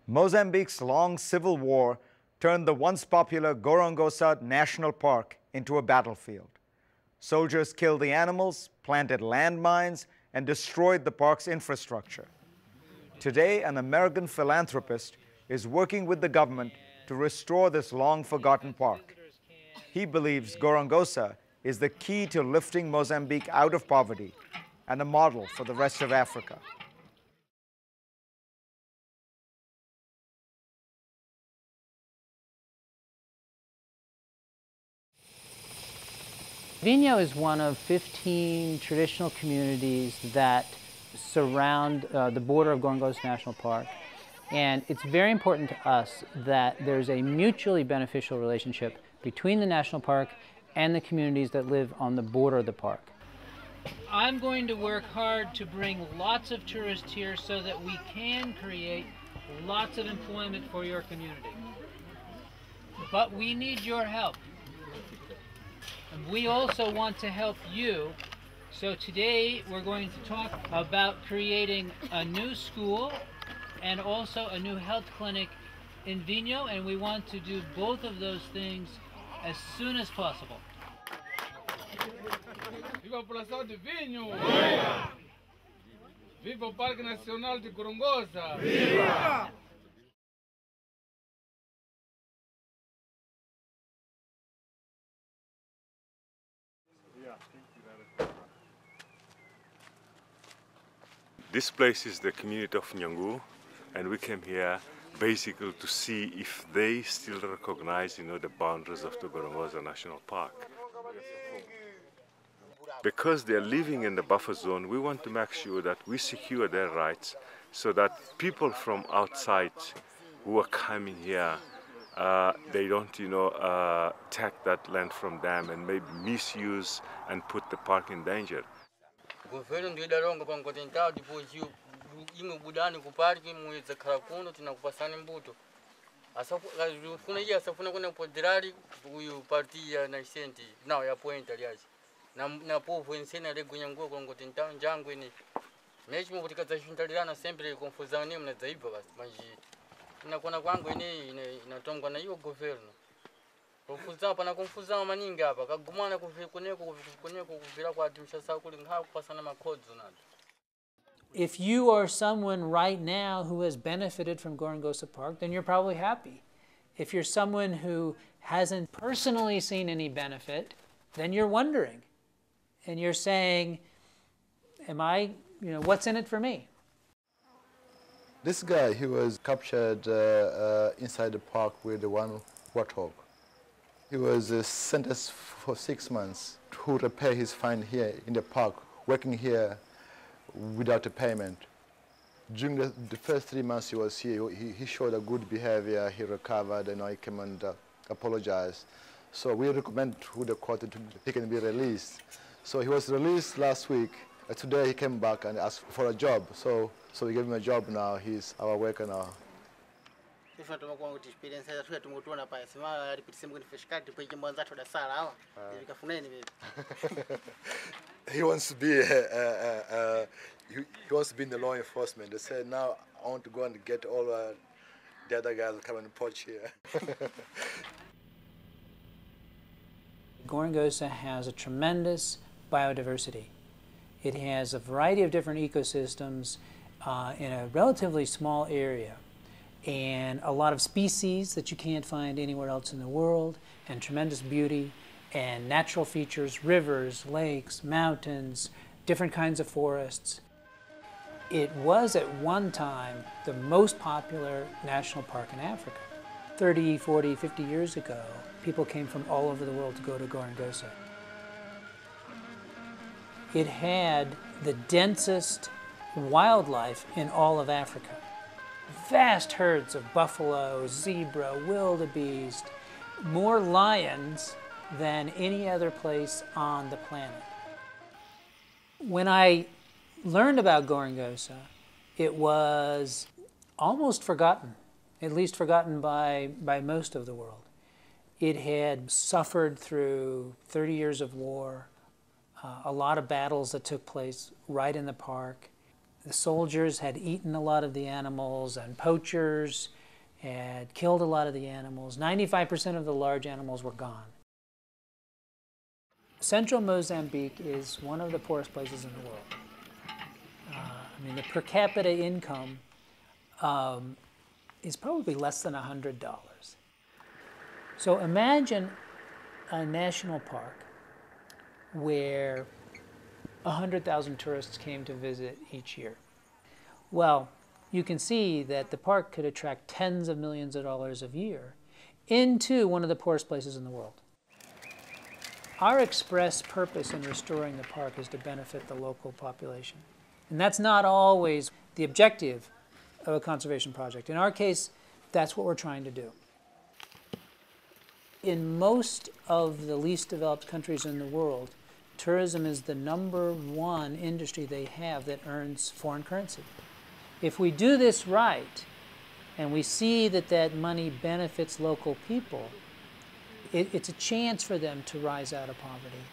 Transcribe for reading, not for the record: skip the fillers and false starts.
Mozambique's long civil war turned the once popular Gorongosa National Park into a battlefield. Soldiers killed the animals, planted landmines, and destroyed the park's infrastructure. Today, an American philanthropist is working with the government to restore this long-forgotten park. He believes Gorongosa is the key to lifting Mozambique out of poverty and a model for the rest of Africa. Vinho is one of 15 traditional communities that surround the border of Gorongosa National Park. And it's very important to us that there's a mutually beneficial relationship between the national park and the communities that live on the border of the park. I'm going to work hard to bring lots of tourists here so that we can create lots of employment for your community. But we need your help. And we also want to help you. So today we're going to talk about creating a new school and also a new health clinic in Vinho, and we want to do both of those things as soon as possible. Viva a população de Vinho! Viva! Viva o Parque Nacional de Gorongosa! Viva! This place is the community of Nyangu, and we came here basically to see if they still recognize, the boundaries of the Gorongosa National Park. Because they're living in the buffer zone, we want to make sure that we secure their rights so that people from outside who are coming here, they don't, take that land from them and maybe misuse and put the park in danger. Governo ndio idalonga pa mkotentao ndipo imwe budani kuparki muweza karakuno tinakupasani mbuto asafuna iya asafuna kuna poderari uyu parti ya naisenti nao ya pointa liaji na povo ensena le gunyango kwa mkotentao njangu ini mechi mubutika za shuntalirana sempre konfuzao ni mna zaiba basi manji inakuona kwangu ini inatongwa na hiyo governo konfuzao pana konfuzao maningi hapa kagumana kuneko kuvira kwa admisha saa kuli ngao kupasana makodzo nado. If you are someone right now who has benefited from Gorongosa Park, then you're probably happy. If you're someone who hasn't personally seen any benefit, then you're wondering. And you're saying, what's in it for me? This guy, he was captured inside the park with one warthog. He was sentenced for 6 months to repay his fine here in the park, working here without a payment. During the first 3 months he was here, he showed a good behavior, he recovered, and he came and apologized. So we recommend to the court that he can be released. So he was released last week. Today he came back and asked for a job. So we gave him a job now. He's our worker now. He wants to be he wants to be in the law enforcement. They said now I want to go and get all the other guys that come and poach here. Gorongosa has a tremendous biodiversity. It has a variety of different ecosystems in a relatively small area, and a lot of species that you can't find anywhere else in the world, and tremendous beauty and natural features, rivers, lakes, mountains, different kinds of forests. It was at one time the most popular national park in Africa. 30, 40, 50 years ago, people came from all over the world to go to Gorongosa. It had the densest wildlife in all of Africa. Vast herds of buffalo, zebra, wildebeest, more lions than any other place on the planet. When I learned about Gorongosa, it was almost forgotten, at least forgotten by most of the world. It had suffered through 30 years of war, a lot of battles that took place right in the park. The soldiers had eaten a lot of the animals, and poachers had killed a lot of the animals. 95% of the large animals were gone. Central Mozambique is one of the poorest places in the world. I mean, the per capita income is probably less than $100. So imagine a national park where 100,000 tourists came to visit each year. Well, you can see that the park could attract tens of millions of dollars a year into one of the poorest places in the world. Our express purpose in restoring the park is to benefit the local population. And that's not always the objective of a conservation project. In our case, that's what we're trying to do. In most of the least developed countries in the world, tourism is the #1 industry they have that earns foreign currency. If we do this right, and we see that that money benefits local people, it's a chance for them to rise out of poverty.